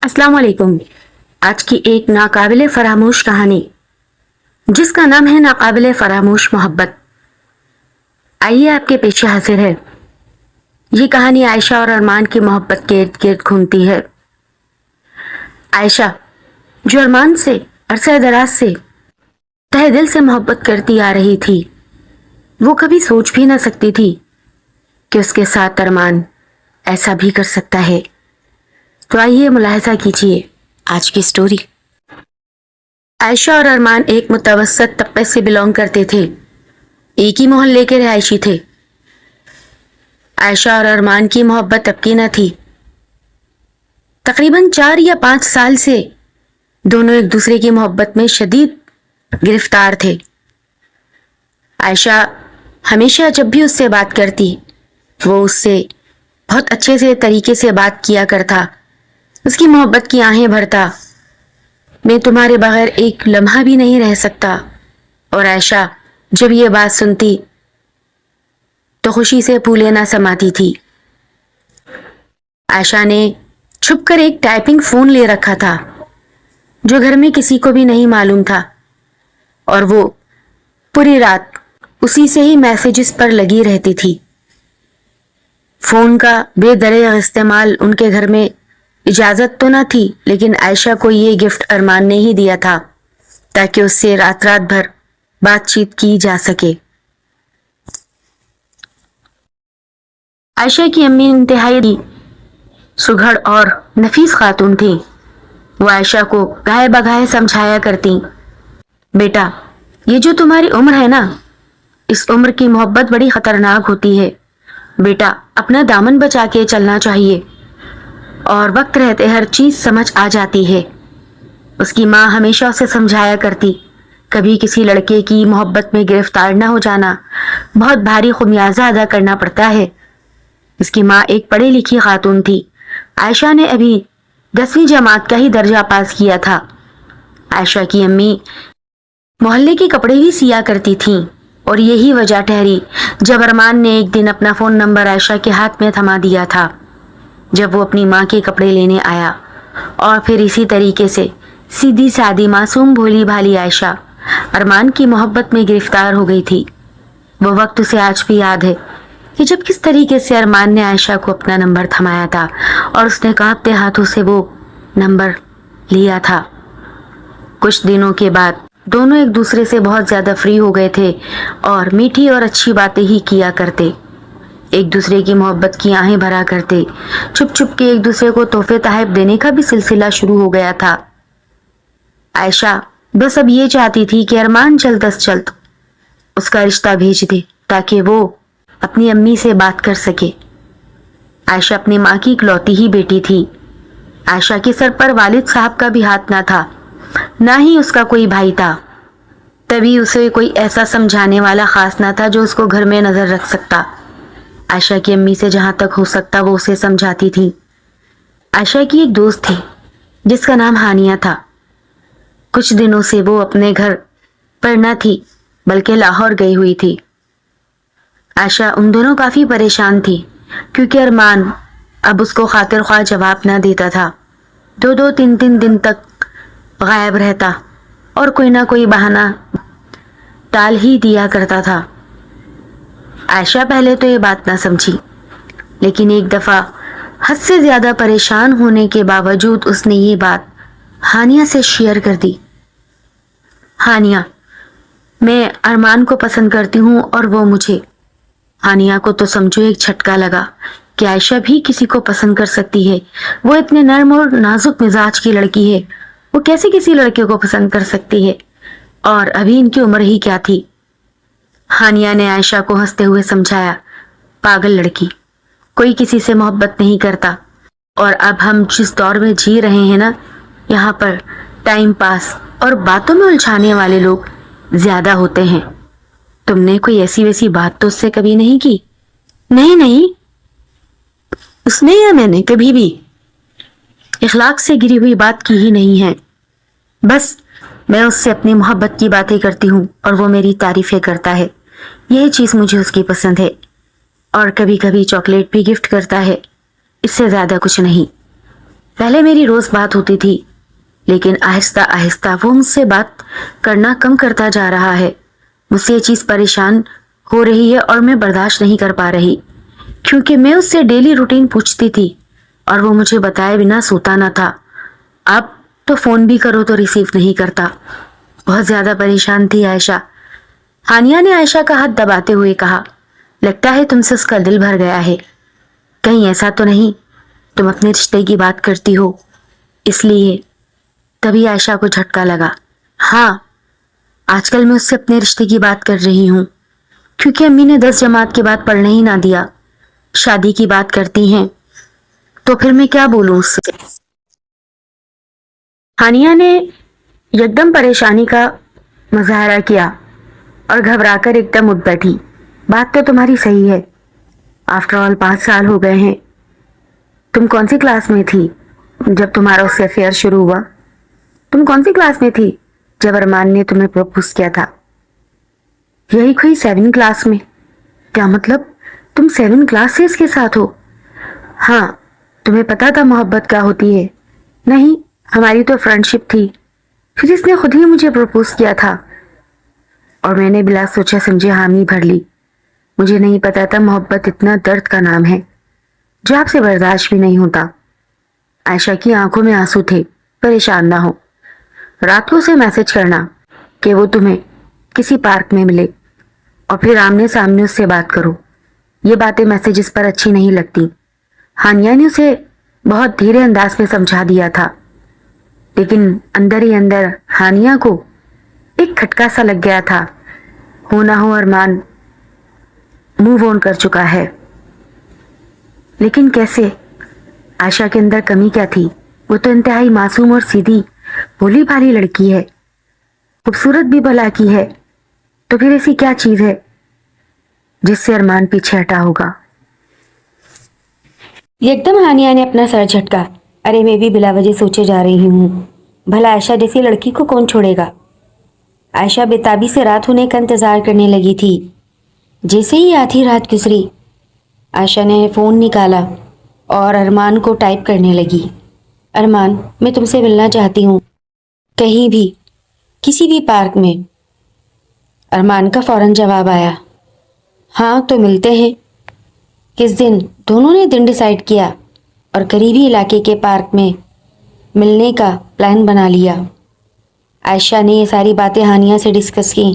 अस्सलाम वालेकुम। आज की एक नाकाबिले फरामोश कहानी जिसका नाम है नाकाबिले फरामोश मोहब्बत। आइए आपके पीछे हाजिर है। ये कहानी आयशा और अरमान की मोहब्बत के इर्द गिर्द घूमती है। आयशा जो अरमान से अरसे दराज से तहे दिल से मोहब्बत करती आ रही थी, वो कभी सोच भी ना सकती थी कि उसके साथ अरमान ऐसा भी कर सकता है। तो आइए मुलाहिजा कीजिए आज की स्टोरी। आयशा और अरमान एक मुतवस्सत तबके से बिलोंग करते थे। एक ही मोहल्ले के रहायशी थे। आयशा और अरमान की मोहब्बत अब की न थी। तकरीबन 4 या 5 साल से दोनों एक दूसरे की मोहब्बत में शदीद गिरफ्तार थे। आयशा हमेशा जब भी उससे बात करती, वो उससे बहुत अच्छे से तरीके से बात किया करता, उसकी मोहब्बत की आहें भरता। मैं तुम्हारे बगैर एक लम्हा भी नहीं रह सकता। और आयशा जब ये बात सुनती तो खुशी से फूले ना समाती थी। आयशा ने छुपकर एक टाइपिंग फोन ले रखा था जो घर में किसी को भी नहीं मालूम था, और वो पूरी रात उसी से ही मैसेजेस पर लगी रहती थी। फोन का बेदरिग इस्तेमाल उनके घर में इजाजत तो न थी, लेकिन आयशा को ये गिफ्ट अरमान ने ही दिया था ताकि उससे रात रात भर बातचीत की जा सके। आयशा की अम्मी इंतहाई सुघड़ और नफीस खातून थी। वो आयशा को गाहे बगाहे समझाया करती, बेटा ये जो तुम्हारी उम्र है ना, इस उम्र की मोहब्बत बड़ी खतरनाक होती है। बेटा अपना दामन बचा के चलना चाहिए और वक्त रहते हर चीज समझ आ जाती है। उसकी माँ हमेशा उसे समझाया करती, कभी किसी लड़के की मोहब्बत में गिरफ्तार न हो जाना बहुत भारी खुमियाजा अदा करना पड़ता है। उसकी माँ एक पढ़ी लिखी खातून थी। आयशा ने अभी 10वीं जमात का ही दर्जा पास किया था। आयशा की अम्मी मोहल्ले के कपड़े भी सिया करती थीं, और यही वजह ठहरी जब अरमान ने एक दिन अपना फोन नंबर आयशा के हाथ में थमा दिया था जब वो अपनी माँ के कपड़े लेने आया। और फिर इसी तरीके से सीधी सादी मासूम भोली भाली आयशा अरमान की मोहब्बत में गिरफ्तार हो गई थी। वो वक्त उसे आज भी याद है कि जब किस तरीके से अरमान ने आयशा को अपना नंबर थमाया था और उसने कांपते हाथों से वो नंबर लिया था। कुछ दिनों के बाद दोनों एक दूसरे से बहुत ज्यादा फ्री हो गए थे और मीठी और अच्छी बातें ही किया करते, एक दूसरे की मोहब्बत की आहें भरा करते। छुप छुप के एक दूसरे को तोहफे तहफ देने का भी सिलसिला शुरू हो गया था। आयशा बस अब ये चाहती थी कि अरमान जल्द अज जल्द उसका रिश्ता भेज दे ताकि वो अपनी अम्मी से बात कर सके। आयशा अपनी माँ की इकलौती ही बेटी थी। आयशा के सर पर वालिद साहब का भी हाथ ना था, ना ही उसका कोई भाई था। तभी उसे कोई ऐसा समझाने वाला खास ना था जो उसको घर में नजर रख सकता। आयशा की अम्मी से जहां तक हो सकता वो उसे समझाती थी। आयशा की एक दोस्त थी जिसका नाम हानिया था। कुछ दिनों से वो अपने घर पर न थी बल्कि लाहौर गई हुई थी। आयशा उन दोनों काफी परेशान थी क्योंकि अरमान अब उसको खातिर ख्वाह जवाब न देता था। 2-2, 3-3 दिन तक गायब रहता और कोई ना कोई बहाना टाल ही दिया करता था। आयशा पहले तो ये बात ना समझी, लेकिन एक दफा हद से ज्यादा परेशान होने के बावजूद उसने ये बात हानिया से शेयर कर दी। हानिया, मैं अरमान को पसंद करती हूँ और वो मुझे। हानिया को तो समझो एक झटका लगा कि आयशा भी किसी को पसंद कर सकती है। वो इतने नर्म और नाजुक मिजाज की लड़की है, वो कैसे किसी लड़के को पसंद कर सकती है, और अभी इनकी उम्र ही क्या थी। हानिया ने आयशा को हंसते हुए समझाया, पागल लड़की, कोई किसी से मोहब्बत नहीं करता, और अब हम जिस दौर में जी रहे हैं ना, यहाँ पर टाइम पास और बातों में उलझाने वाले लोग ज्यादा होते हैं। तुमने कोई ऐसी वैसी बात तो उससे कभी नहीं की? नहीं नहीं, उसने या मैंने कभी भी इखलाक से गिरी हुई बात की ही नहीं है। बस मैं उससे अपनी मोहब्बत की बातें करती हूँ और वो मेरी तारीफें करता है। यही चीज मुझे उसकी पसंद है, और कभी कभी चॉकलेट भी गिफ्ट करता है, इससे ज्यादा कुछ नहीं। पहले मेरी रोज बात होती थी, लेकिन आहिस्ता आहिस्ता वो मुझसे बात करना कम करता जा रहा है। मुझसे ये चीज परेशान हो रही है और मैं बर्दाश्त नहीं कर पा रही, क्योंकि मैं उससे डेली रूटीन पूछती थी और वो मुझे बताए बिना सोता ना था। अब तो फोन भी करो तो रिसीव नहीं करता। बहुत ज्यादा परेशान थी आयशा। हानिया ने आयशा का हाथ दबाते हुए कहा, लगता है तुमसे उसका दिल भर गया है। कहीं ऐसा तो नहीं तुम अपने रिश्ते की बात करती हो इसलिए? तभी आयशा को झटका लगा। हाँ, आजकल मैं उससे अपने रिश्ते की बात कर रही हूँ, क्योंकि अम्मी ने 10 जमात के बाद पढ़ने ही ना दिया। शादी की बात करती हैं तो फिर मैं क्या बोलूं उससे? हानिया ने एकदम परेशानी का मुजाहरा किया और घबराकर एकदम उठ बैठी। बात तो तुम्हारी सही है। आफ्टर ऑल 5 साल हो गए हैं। तुम कौन सी क्लास में थी जब तुम्हारा उससे अफेयर शुरू हुआ? तुम कौन सी क्लास में थी जब अरमान ने तुम्हें प्रपोज किया था? यही कोई 7 क्लास में। क्या मतलब तुम 7 क्लास से इसके साथ हो? हाँ, तुम्हें पता था मोहब्बत क्या होती है? नहीं, हमारी तो फ्रेंडशिप थी। फिर इसने खुद ही मुझे प्रपोज किया था और मैंने बिला सोचा समझे हामी भर ली। मुझे नहीं पता था मोहब्बत इतना दर्द का नाम है जो आपसे बर्दाश्त भी नहीं होता। आयशा की आंखों में आंसू थे। परेशान ना हो, रात को उसे मैसेज करना कि वो तुम्हें किसी पार्क में मिले और फिर आमने सामने उससे बात करो। ये बातें मैसेजेस पर अच्छी नहीं लगती। हानिया ने उसे बहुत धीरे अंदाज में समझा दिया था, लेकिन अंदर ही अंदर हानिया को एक खटका सा लग गया था। हो ना हो अरमान मूव ऑन कर चुका है, लेकिन कैसे? आयशा के अंदर कमी क्या थी? वो तो इंतहाई मासूम और सीधी भोली भाली लड़की है, खूबसूरत भी भला की है। तो फिर ऐसी क्या चीज है जिससे अरमान पीछे हटा होगा? एकदम हानिया ने अपना सर झटका। अरे मैं भी बिला वजह सोचे जा रही हूँ, भला आयशा जैसी लड़की को कौन छोड़ेगा? आयशा बेताबी से रात होने का इंतजार करने लगी थी। जैसे ही आधी रात गुजरी, आयशा ने फ़ोन निकाला और अरमान को टाइप करने लगी। अरमान, मैं तुमसे मिलना चाहती हूँ, कहीं भी, किसी भी पार्क में। अरमान का फौरन जवाब आया, हाँ तो मिलते हैं। किस दिन? दोनों ने दिन डिसाइड किया और करीबी इलाके के पार्क में मिलने का प्लान बना लिया। आयशा ने ये सारी बातें हानिया से डिस्कस की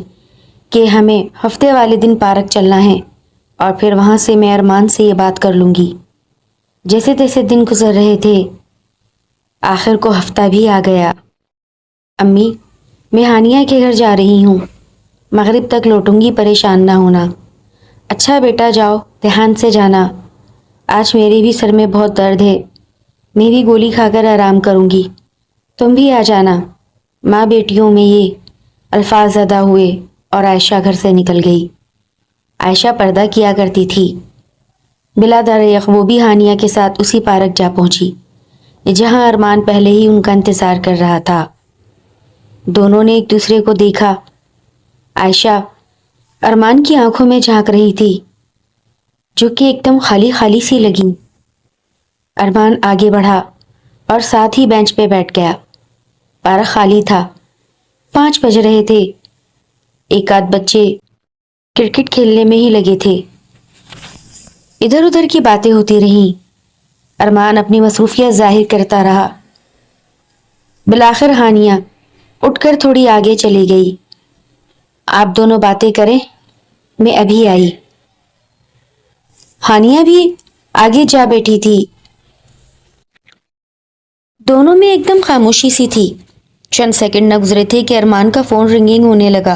कि हमें हफ्ते वाले दिन पार्क चलना है और फिर वहाँ से मैं अरमान से ये बात कर लूँगी। जैसे तैसे दिन गुजर रहे थे, आखिर को हफ्ता भी आ गया। अम्मी, मैं हानिया के घर जा रही हूँ, मगरिब तक लौटूंगी, परेशान ना होना। अच्छा बेटा जाओ, ध्यान से जाना। आज मेरे भी सर में बहुत दर्द है, मैं भी गोली खाकर आराम करूँगी, तुम भी आ जाना। माँ बेटियों में ये अल्फाज अदा हुए और आयशा घर से निकल गई। आयशा पर्दा किया करती थी। बिला दरियक वो भी हानिया के साथ उसी पार्क जा पहुंची जहां अरमान पहले ही उनका इंतजार कर रहा था। दोनों ने एक दूसरे को देखा। आयशा अरमान की आंखों में झांक रही थी, जो कि एकदम खाली खाली सी लगी। अरमान आगे बढ़ा और साथ ही बेंच पे बैठ गया। पार्क खाली था। 5 बज रहे थे। एक आध बच्चे क्रिकेट खेलने में ही लगे थे। इधर उधर की बातें होती रहीं। अरमान अपनी मसरूफियत जाहिर करता रहा। बिलाखिर हानिया उठकर थोड़ी आगे चली गई। आप दोनों बातें करें, मैं अभी आई। हानिया भी आगे जा बैठी थी। दोनों में एकदम खामोशी सी थी। चंद सेकंड न गुजरे थे कि अरमान का फ़ोन रिंगिंग होने लगा।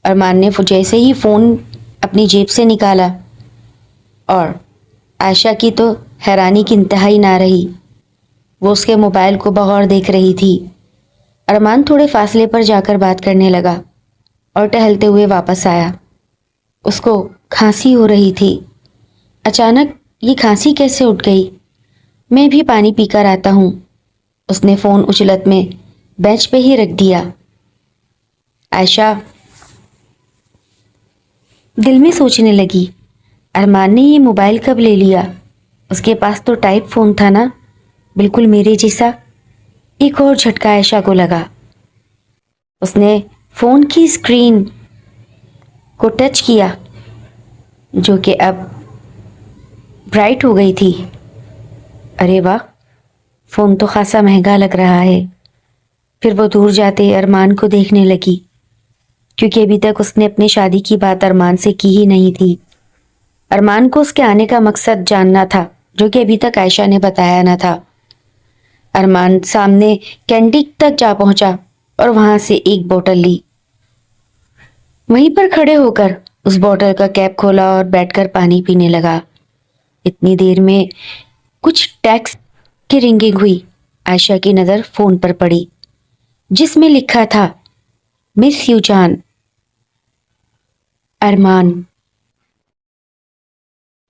अरमान ने जैसे ही फ़ोन अपनी जेब से निकाला और आयशा की तो हैरानी की इंतहाई ना रही। वो उसके मोबाइल को बगौर देख रही थी। अरमान थोड़े फासले पर जाकर बात करने लगा और टहलते हुए वापस आया। उसको खांसी हो रही थी। अचानक ये खांसी कैसे उठ गई? मैं भी पानी पीकर आता हूँ। उसने फ़ोन उछलत में बेंच पे ही रख दिया। आयशा दिल में सोचने लगी, अरमान ने ये मोबाइल कब ले लिया? उसके पास तो टाइप फ़ोन था ना, بالکل میرے جیسا۔ ایک اور جھٹکا عائشہ کو لگا۔ اس نے فون کی اسکرین کو ٹچ کیا جو کہ اب برائٹ ہو گئی تھی۔ ارے واہ، فون تو خاصا مہنگا لگ رہا ہے۔ پھر وہ دور جاتے ارمان کو دیکھنے لگی، کیونکہ ابھی تک اس نے اپنی شادی کی بات ارمان سے کی ہی نہیں تھی۔ ارمان کو اس کے آنے کا مقصد جاننا تھا، جو کہ ابھی تک عائشہ نے بتایا نہ تھا۔ ارمان سامنے کینٹین تک جا پہنچا اور وہاں سے ایک بوتل لی۔ وہیں پر کھڑے ہو کر اس بوتل کا کیپ کھولا اور بیٹھ کر پانی پینے لگا۔ اتنی دیر میں کچھ ٹیکسٹ کی رنگنگ ہوئی۔ عائشہ کی نظر فون پر پڑی، جس میں لکھا تھا مس یو جان، ارمان۔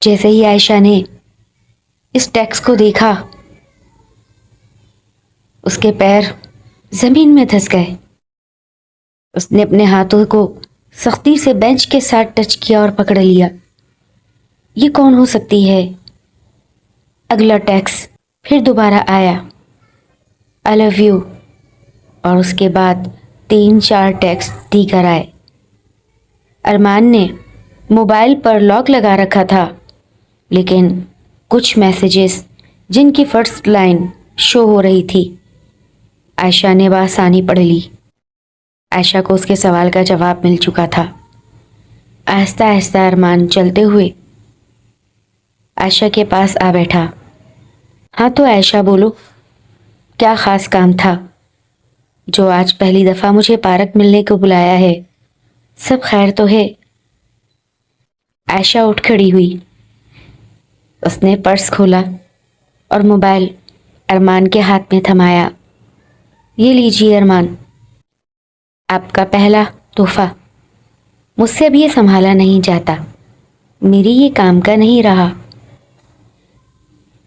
جیسے ہی عائشہ نے اس ٹیکسٹ کو دیکھا، اس کے پیر زمین میں دھس گئے۔ اس نے اپنے ہاتھوں کو سختی سے بینچ کے ساتھ ٹچ کیا اور پکڑ لیا۔ یہ کون ہو سکتی ہے؟ اگلا ٹیکسٹ پھر دوبارہ آیا، آئی لو یو، اور اس کے بعد 3-4 ٹیکسٹ دیگر آئے۔ ارمان نے موبائل پر لاک لگا رکھا تھا، لیکن کچھ میسیجز جن کی فرسٹ لائن شو ہو رہی تھی، عائشہ نے بآسانی پڑھ لی۔ عائشہ کو اس کے سوال کا جواب مل چکا تھا۔ آہستہ آہستہ ارمان چلتے ہوئے عائشہ کے پاس آ بیٹھا۔ ہاں تو عائشہ بولو، کیا خاص کام تھا جو آج پہلی دفعہ مجھے پارک ملنے کو بلایا ہے؟ سب خیر تو ہے؟ عائشہ اٹھ کھڑی ہوئی۔ اس نے پرس کھولا اور موبائل ارمان کے ہاتھ میں تھمایا۔ یہ لیجیے ارمان، آپ کا پہلا تحفہ۔ مجھ سے اب یہ سنبھالا نہیں جاتا، میری یہ کام کا نہیں رہا۔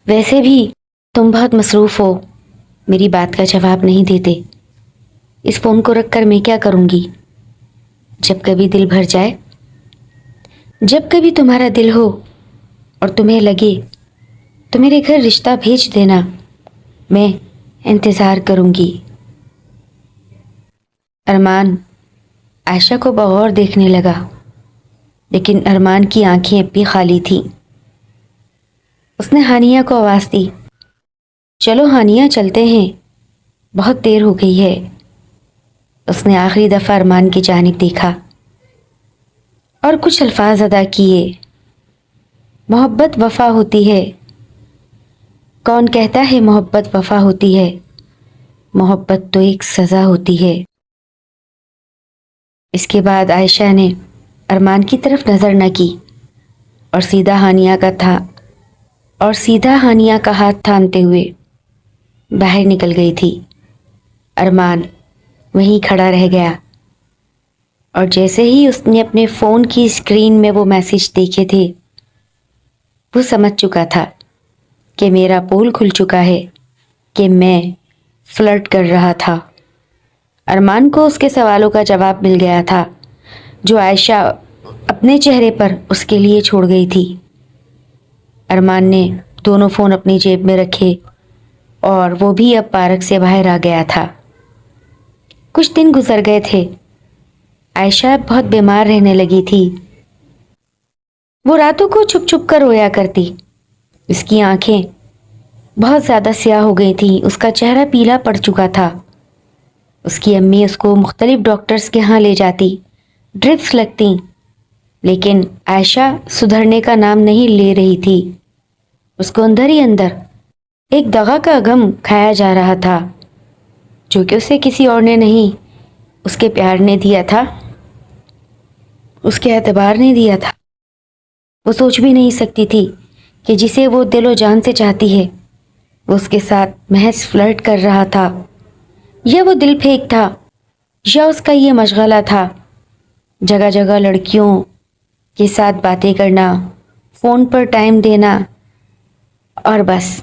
ویسے بھی تم بہت مصروف ہو، میری بات کا جواب نہیں دیتے۔ اس فون کو رکھ کر میں کیا کروں گی؟ جب کبھی دل بھر جائے، جب کبھی تمہارا دل ہو اور تمہیں لگے تو میرے گھر رشتہ بھیج دینا، میں انتظار کروں گی۔ ارمان عائشہ کو بغور دیکھنے لگا، لیکن ارمان کی آنکھیں اب بھی خالی تھیں۔ اس نے ہانیہ کو آواز دی، چلو ہانیہ چلتے ہیں، بہت دیر ہو گئی ہے۔ اس نے آخری دفعہ ارمان کی جانب دیکھا اور کچھ الفاظ ادا کیے۔ محبت وفا ہوتی ہے، کون کہتا ہے محبت وفا ہوتی ہے؟ محبت تو ایک سزا ہوتی ہے۔ اس کے بعد عائشہ نے ارمان کی طرف نظر نہ کی اور سیدھا ہانیہ کا ہاتھ تھامتے ہوئے باہر نکل گئی تھی۔ ارمان وہیں کھڑا رہ گیا، اور جیسے ہی اس نے اپنے فون کی اسکرین میں وہ میسیج دیکھے تھے، وہ سمجھ چکا تھا کہ میرا پول کھل چکا ہے، کہ میں فلرٹ کر رہا تھا۔ ارمان کو اس کے سوالوں کا جواب مل گیا تھا جو عائشہ اپنے چہرے پر اس کے لیے چھوڑ گئی تھی۔ ارمان نے دونوں فون اپنی جیب میں رکھے اور وہ بھی اب پارک سے باہر آ گیا تھا۔ کچھ دن گزر گئے تھے۔ عائشہ بہت بیمار رہنے لگی تھی۔ وہ راتوں کو چھپ چھپ کر رویا کرتی۔ اس کی آنکھیں بہت زیادہ سیاہ ہو گئی تھیں، اس کا چہرہ پیلا پڑ چکا تھا۔ اس کی امی اس کو مختلف ڈاکٹرز کے ہاں لے جاتی، ڈرپس لگتی، لیکن عائشہ سدھرنے کا نام نہیں لے رہی تھی۔ اس کو اندر ہی اندر ایک دغا کا غم کھایا جا رہا تھا، جو کہ اسے کسی اور نے نہیں، اس کے پیار نے دیا تھا، اس کے اعتبار نے دیا تھا۔ وہ سوچ بھی نہیں سکتی تھی کہ جسے وہ دل و جان سے چاہتی ہے، وہ اس کے ساتھ محض فلرٹ کر رہا تھا، یا وہ دل پھینک تھا، یا اس کا یہ مشغلہ تھا جگہ جگہ لڑکیوں کے ساتھ باتیں کرنا، فون پر ٹائم دینا، اور بس۔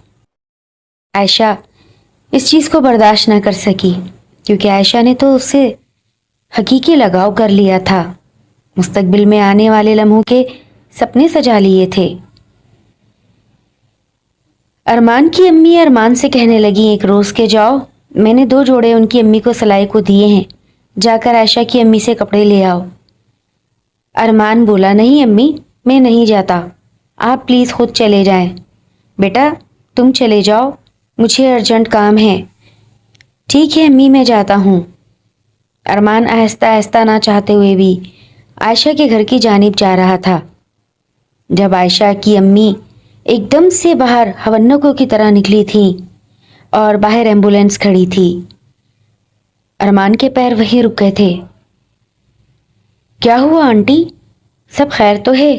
عائشہ اس چیز کو برداشت نہ کر سکی، کیونکہ عائشہ نے تو اس سے حقیقی لگاؤ کر لیا تھا، مستقبل میں آنے والے لمحوں کے سپنے سجا لیے تھے۔ ارمان کی امی ارمان سے کہنے لگی ایک روز کہ جاؤ، میں نے 2 جوڑے ان کی امی کو سلائی کو دیے ہیں، جا کر عائشہ کی امی سے کپڑے لے آؤ۔ ارمان بولا نہیں امی، میں نہیں جاتا، آپ پلیز خود چلے جائیں۔ بیٹا تم چلے جاؤ، مجھے ارجنٹ کام ہے۔ ٹھیک ہے امی میں جاتا ہوں۔ ارمان آہستہ آہستہ نہ چاہتے ہوئے بھی عائشہ کے گھر کی جانب جا رہا تھا، جب عائشہ کی امی ایک دم سے باہر ہونکوں کی طرح نکلی تھیں اور باہر ایمبولینس کھڑی تھی۔ ارمان کے پیر وہیں رک گئے تھے۔ کیا ہوا آنٹی، سب خیر تو ہے؟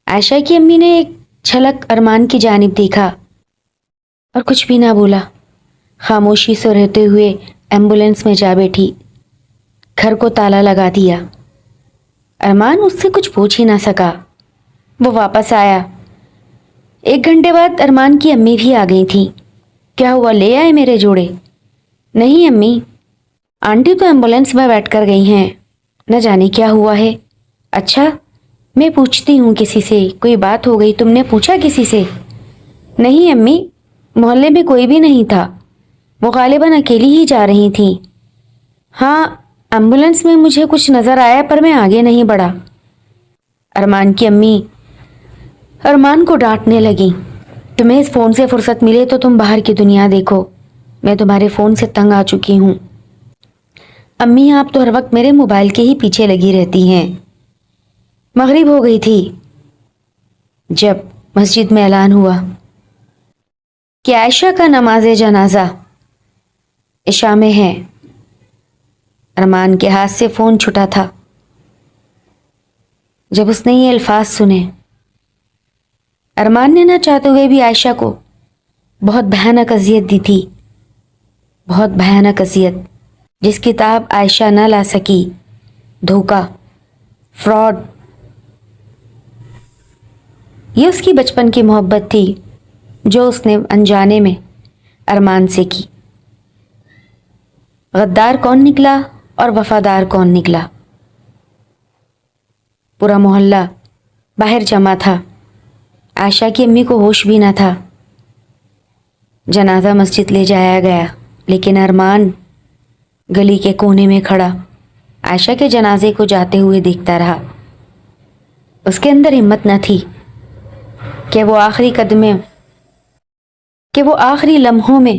عائشہ کی امی نے ایک جھلک ارمان کی جانب دیکھا اور کچھ بھی نہ بولا، خاموشی سے رہتے ہوئے ایمبولینس میں جا بیٹھی، گھر کو تالا لگا دیا۔ ارمان اس سے کچھ پوچھ ہی نہ سکا۔ وہ واپس آیا۔ 1 گھنٹے بعد ارمان کی امی بھی آ گئی تھیں۔ کیا ہوا، لے آئے میرے جوڑے؟ نہیں امی، آنٹی تو ایمبولینس میں بیٹھ کر گئی ہیں، نہ جانے کیا ہوا ہے۔ اچھا میں پوچھتی ہوں کسی سے، کوئی بات ہو گئی؟ تم نے پوچھا کسی سے؟ نہیں امی، محلے میں کوئی بھی نہیں تھا، وہ غالباً اکیلی ہی جا رہی تھیں۔ ہاں ایمبولینس میں مجھے کچھ نظر آیا پر میں آگے نہیں بڑھا۔ ارمان کی امی ارمان کو ڈانٹنے لگی، تمہیں اس فون سے فرصت ملے تو تم باہر کی دنیا دیکھو، میں تمہارے فون سے تنگ آ چکی ہوں۔ امی آپ تو ہر وقت میرے موبائل کے ہی پیچھے لگی رہتی ہیں۔ مغرب ہو گئی تھی جب مسجد میں اعلان ہوا کہ عائشہ کا نماز جنازہ عشاء میں ہے۔ ارمان کے ہاتھ سے فون چھٹا تھا جب اس نے یہ الفاظ سنے۔ ارمان نے نہ چاہتے ہوئے بھی عائشہ کو بہت بھیانک اذیت دی تھی، بہت بھیانک اذیت، جس کی تاب عائشہ نہ لا سکی۔ دھوکہ، فراڈ، یہ اس کی بچپن کی محبت تھی جو اس نے انجانے میں ارمان سے کی۔ غدار کون نکلا اور وفادار کون نکلا؟ پورا محلہ باہر جمع تھا، عائشہ کی امی کو ہوش بھی نہ تھا۔ جنازہ مسجد لے جایا گیا، لیکن ارمان گلی کے کونے میں کھڑا عائشہ کے جنازے کو جاتے ہوئے دیکھتا رہا۔ اس کے اندر ہمت نہ تھی کہ وہ آخری لمحوں میں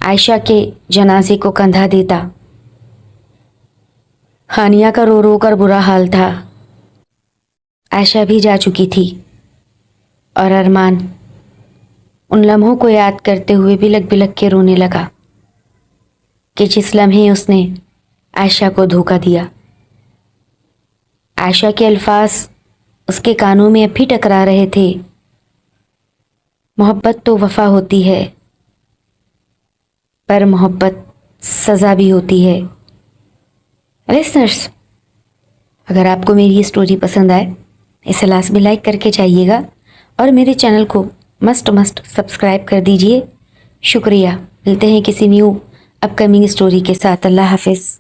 عائشہ کے جنازے کو کندھا دیتا۔ ہانیہ کا رو رو کر برا حال تھا، عائشہ بھی جا چکی تھی، اور ارمان ان لمحوں کو یاد کرتے ہوئے بلک بلک کے رونے لگا کہ جس لمحے اس نے عائشہ کو دھوکہ دیا۔ عائشہ کے الفاظ اس کے کانوں میں اب بھی ٹکرا رہے تھے، محبت تو وفا ہوتی ہے، پر محبت سزا بھی ہوتی ہے۔ لسنرز، اگر آپ کو میری یہ سٹوری پسند آئے اسے لازمی لائک کر کے جائیے گا اور میرے چینل کو مسٹ سبسکرائب کر دیجئے۔ شکریہ، ملتے ہیں کسی نیو اپ کمنگ سٹوری کے ساتھ۔ اللہ حافظ۔